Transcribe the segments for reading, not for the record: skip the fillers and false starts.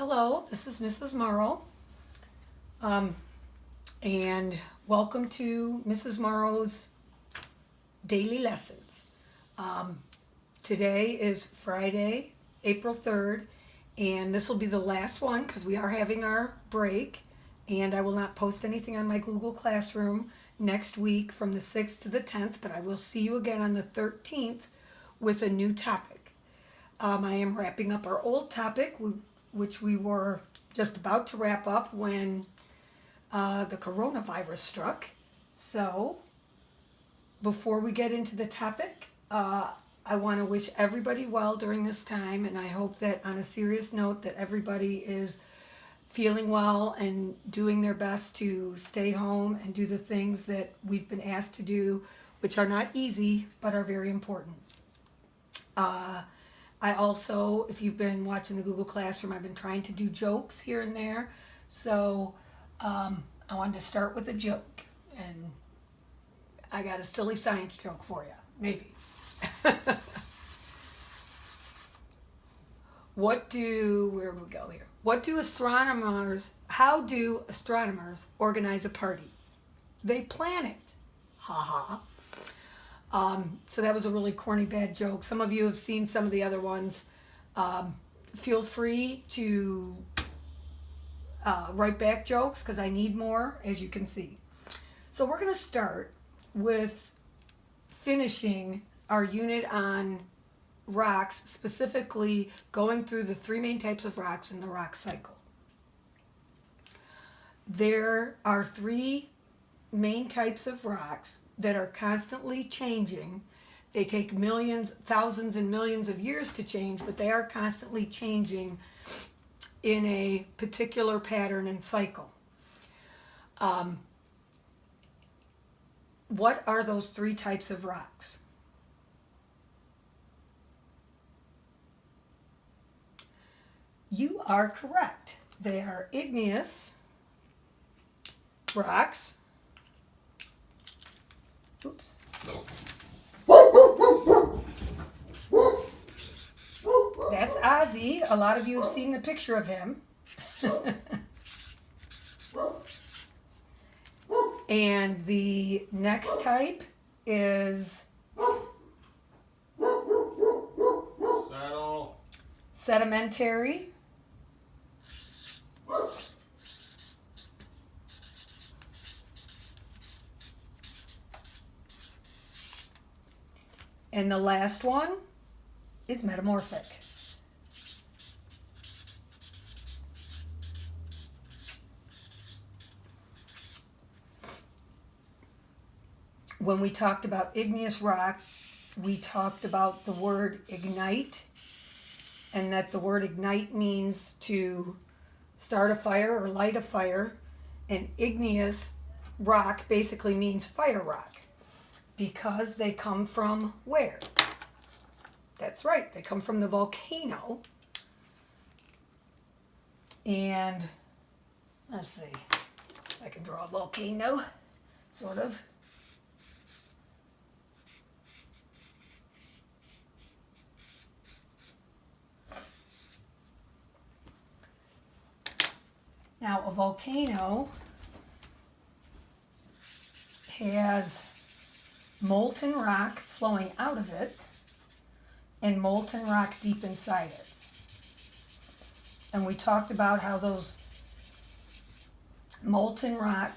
Hello, this is Mrs. Morrow, um, and welcome to Mrs. Morrow's Daily Lessons. Um, Today is Friday, April 3rd, and this will be the last one because we are having our break, and I will not post anything on my Google Classroom next week from the 6th to the 10th, but I will see you again on the 13th with a new topic. I am wrapping up our old topic, which we were just about to wrap up when the coronavirus struck. So, before we get into the topic, I want to wish everybody well during this time, and I hope that on a serious note that everybody is feeling well and doing their best to stay home and do the things that we've been asked to do, which are not easy but are very important. I also, if you've been watching the Google Classroom, I've been trying to do jokes here and there. So I wanted to start with a joke. And I got a silly science joke for you, maybe. Where do we go here? How do astronomers organize a party? They plan it. Ha ha. So that was a really corny, bad joke. Some of you have seen some of the other ones. Feel free to write back jokes because I need more, as you can see. So we're going to start with finishing our unit on rocks, specifically going through the three main types of rocks in the rock cycle. There are three main types of rocks that are constantly changing. They take millions, thousands, and millions of years to change, but they are constantly changing in a particular pattern and cycle. What are those three types of rocks? You are correct. They are igneous rocks. Oops. That's Ozzy. A lot of you have seen the picture of him. And the next type is sedimentary. And the last one is metamorphic. When we talked about igneous rock, we talked about the word ignite, and that the word ignite means to start a fire or light a fire, and igneous rock basically means fire rock, because they come from where? That's right, they come from the volcano. And let's see, I can draw a volcano, sort of. Now, a volcano has molten rock flowing out of it and molten rock deep inside it. And we talked about how those molten rock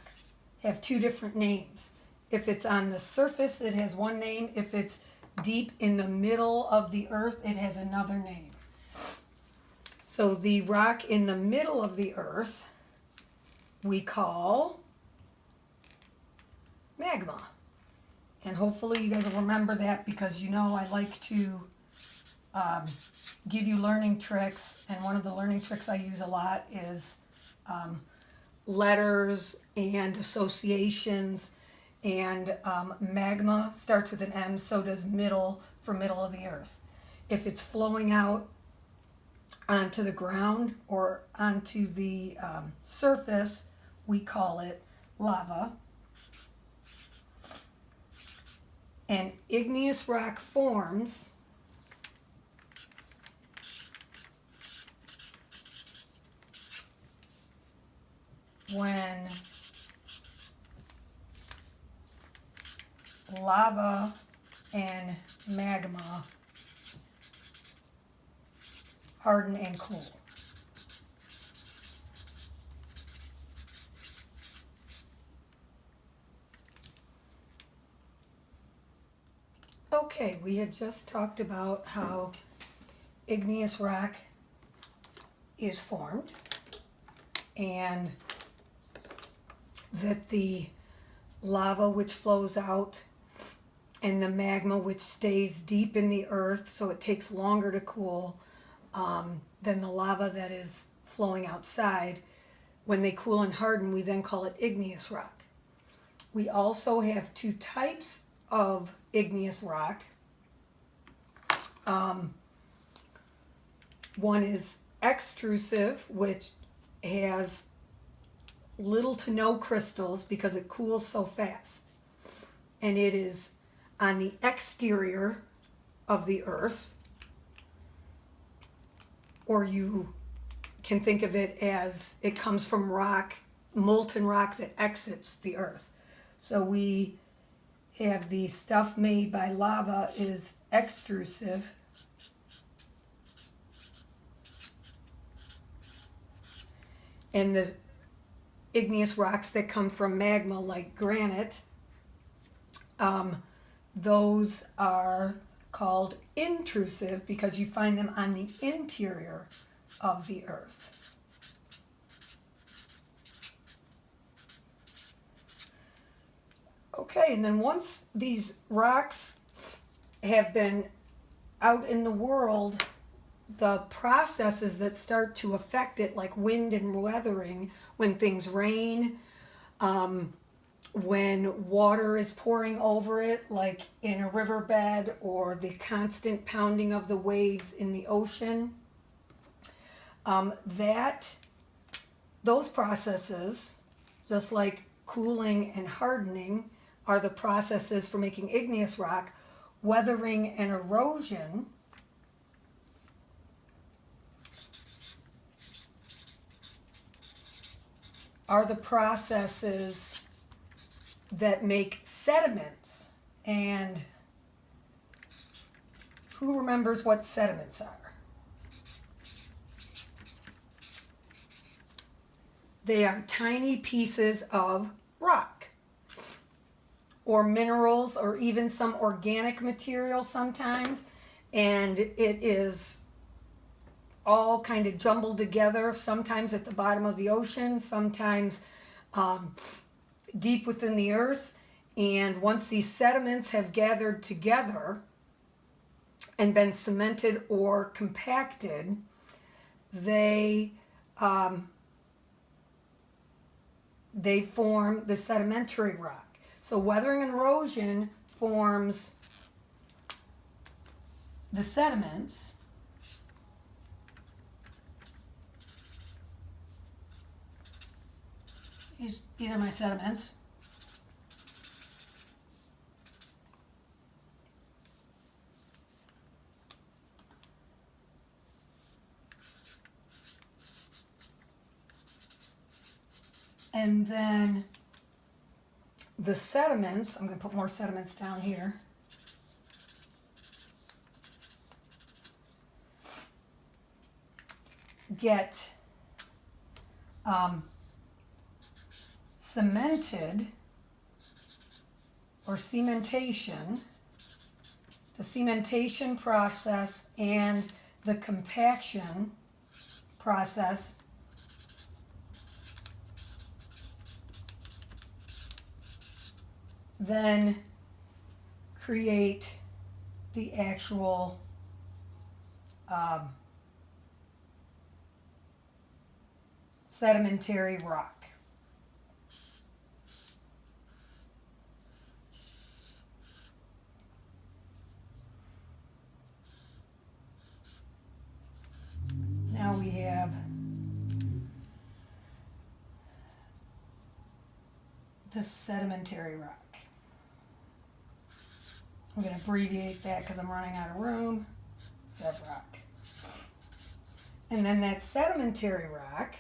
have two different names. If it's on the surface, it has one name. If it's deep in the middle of the earth, it has another name. So the rock in the middle of the earth we call magma. And hopefully you guys will remember that, because you know I like to give you learning tricks, and one of the learning tricks I use a lot is letters and associations, and magma starts with an M, so does middle for middle of the earth. If it's flowing out onto the ground or onto the surface, we call it lava. And igneous rock forms when lava and magma harden and cool. Okay, we had just talked about how igneous rock is formed and that the lava which flows out and the magma which stays deep in the earth, so it takes longer to cool than the lava that is flowing outside. When they cool and harden, we then call it igneous rock. We also have two types of igneous rock. One is extrusive, which has little to no crystals because it cools so fast. And it is on the exterior of the earth, or you can think of it as it comes from rock, molten rock that exits the earth. So we have the stuff made by lava is extrusive. And the igneous rocks that come from magma, like granite, those are called intrusive because you find them on the interior of the earth. Okay, and then once these rocks have been out in the world, the processes that start to affect it, like wind and weathering, when things rain, when water is pouring over it, like in a riverbed, or the constant pounding of the waves in the ocean, those processes, just like cooling and hardening, are the processes for making igneous rock. Weathering and erosion are the processes that make sediments. And who remembers what sediments are? They are tiny pieces of rock or minerals or even some organic material sometimes, and it is all kind of jumbled together, sometimes at the bottom of the ocean, sometimes deep within the earth. And once these sediments have gathered together and been cemented or compacted, they form the sedimentary rock. So weathering and erosion forms the sediments. These are my sediments. And then the sediments, I'm going to put more sediments down here. Get cemented or cementation. The cementation process and the compaction process then create the actual sedimentary rock. Now we have the sedimentary rock. I'm going to abbreviate that because I'm running out of room. Sed rock. And then that sedimentary rock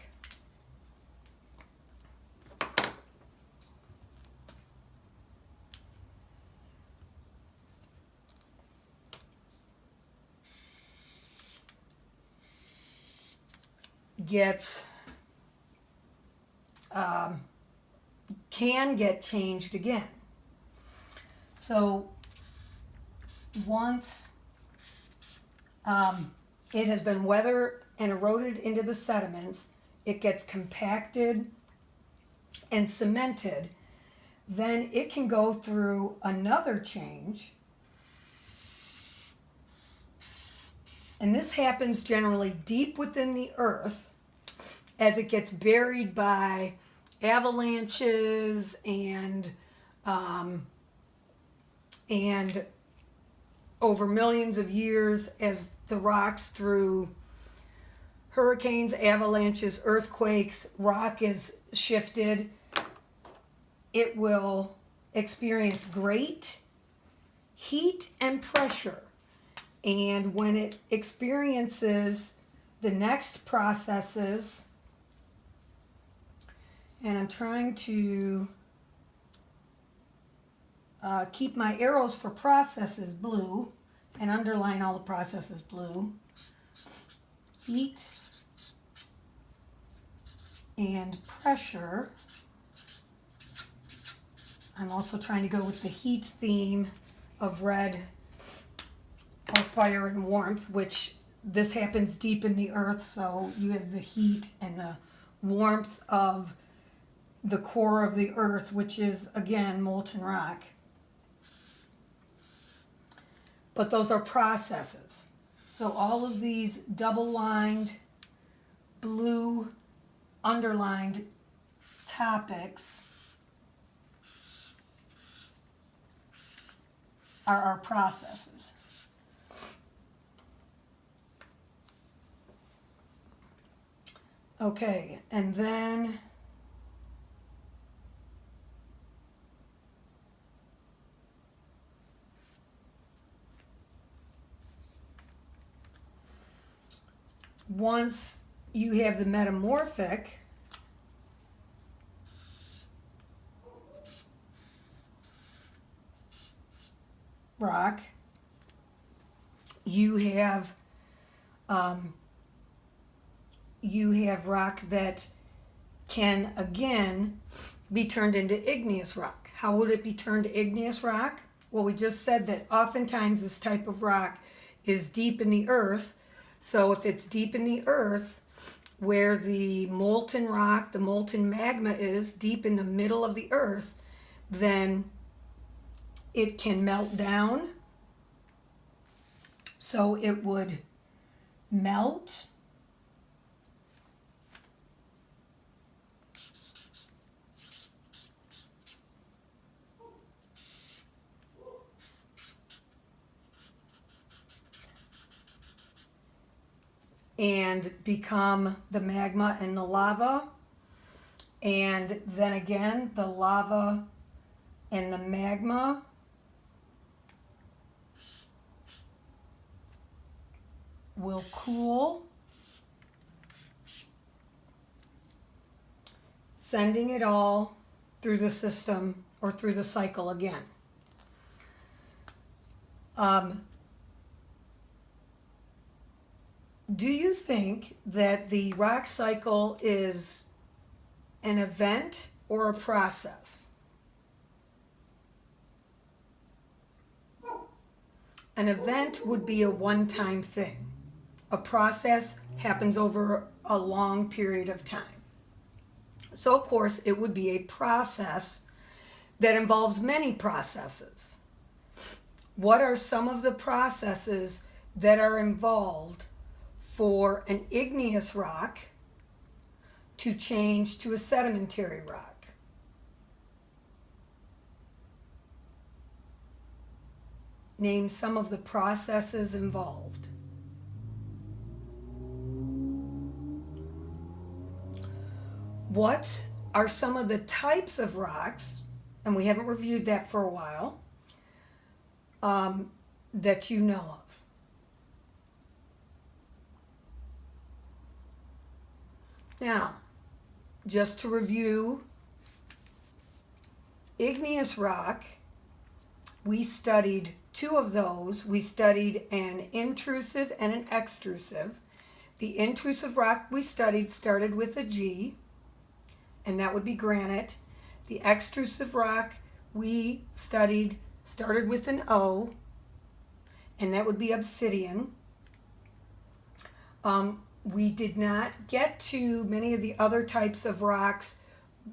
gets can get changed again. So once it has been weathered and eroded into the sediments, it gets compacted and cemented, then it can go through another change. And this happens generally deep within the earth as it gets buried by avalanches and over millions of years, as the rocks, through hurricanes, avalanches, earthquakes, rock is shifted, it will experience great heat and pressure. And when it experiences the next processes, and I'm trying to keep my arrows for processes blue and underline all the processes blue. Heat and pressure. I'm also trying to go with the heat theme of red, or fire and warmth, which this happens deep in the earth, so you have the heat and the warmth of the core of the earth, which is, again, molten rock. But those are processes. So all of these double-lined, blue, underlined topics are our processes. Okay, and then once you have the metamorphic, rock, you have rock that can again be turned into igneous rock. How would it be turned to igneous rock? Well, we just said that oftentimes this type of rock is deep in the earth. So if it's deep in the earth, where the molten rock, the molten magma is, deep in the middle of the earth, then it can melt down. So it would melt. And become the magma and the lava. And then again, the lava and the magma will cool, sending it all through the system or through the cycle again. Do you think that the rock cycle is an event or a process? An event would be a one-time thing. A process happens over a long period of time. So, of course, it would be a process that involves many processes. What are some of the processes that are involved for an igneous rock to change to a sedimentary rock? Name some of the processes involved. What are some of the types of rocks, and we haven't reviewed that for a while, that you know of? Now, just to review, igneous rock, we studied two of those. We studied an intrusive and an extrusive. The intrusive rock we studied started with a G, and that would be granite. The extrusive rock we studied started with an O, and that would be obsidian. We did not get to many of the other types of rocks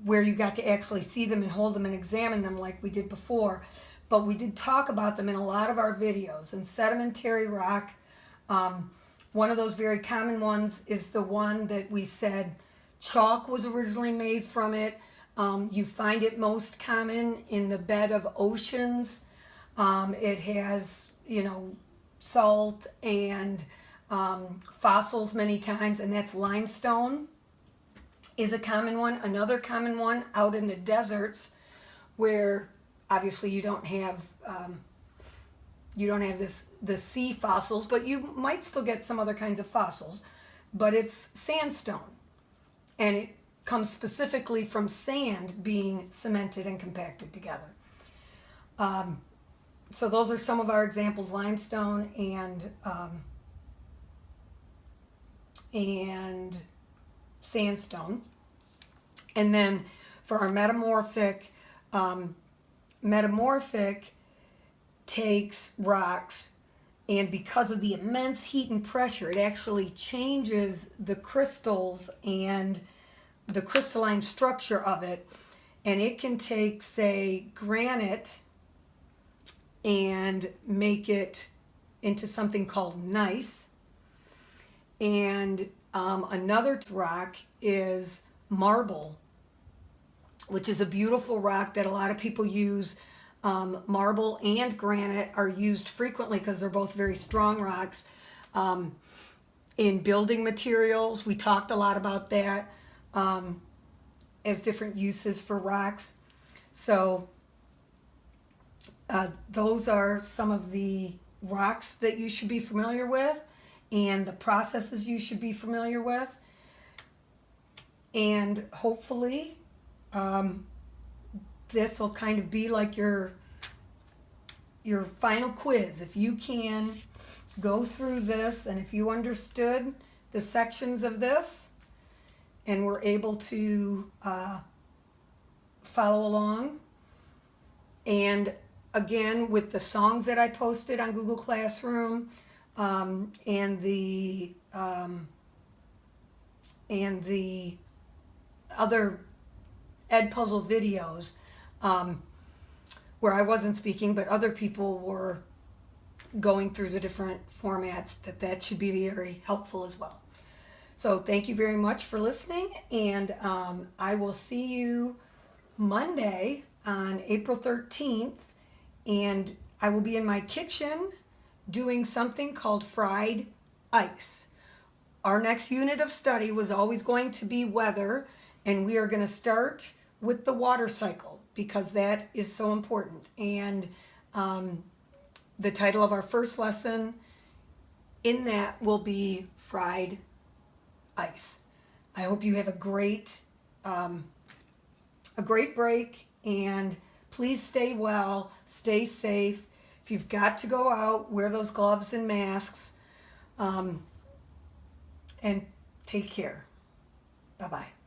where you got to actually see them and hold them and examine them like we did before, but we did talk about them in a lot of our videos. And sedimentary rock, one of those very common ones is the one that we said chalk was originally made from it. You find it most common in the bed of oceans. It has, salt and fossils many times, and that's limestone is a common one. Another common one out in the deserts where obviously you don't have the sea fossils, but you might still get some other kinds of fossils. But it's sandstone, and it comes specifically from sand being cemented and compacted together. So those are some of our examples: limestone and sandstone. And then for our metamorphic, takes rocks, and because of the immense heat and pressure, it actually changes the crystals and the crystalline structure of it. And it can take, say, granite and make it into something called gneiss. And another rock is marble, which is a beautiful rock that a lot of people use. Marble and granite are used frequently because they're both very strong rocks. In building materials, we talked a lot about that as different uses for rocks. So those are some of the rocks that you should be familiar with and the processes you should be familiar with. And hopefully this will kind of be like your final quiz. If you can go through this, and if you understood the sections of this and were able to follow along, and again with the songs that I posted on Google Classroom, and the other Edpuzzle videos, where I wasn't speaking, but other people were going through the different formats, that should be very helpful as well. So thank you very much for listening, and I will see you Monday on April 13th, and I will be in my kitchen doing something called fried ice. Our next unit of study was always going to be weather, and we are going to start with the water cycle because that is so important. And the title of our first lesson in that will be fried ice. I hope you have a great break, and please stay well, stay safe. If you've got to go out, wear those gloves and masks, and take care. Bye-bye.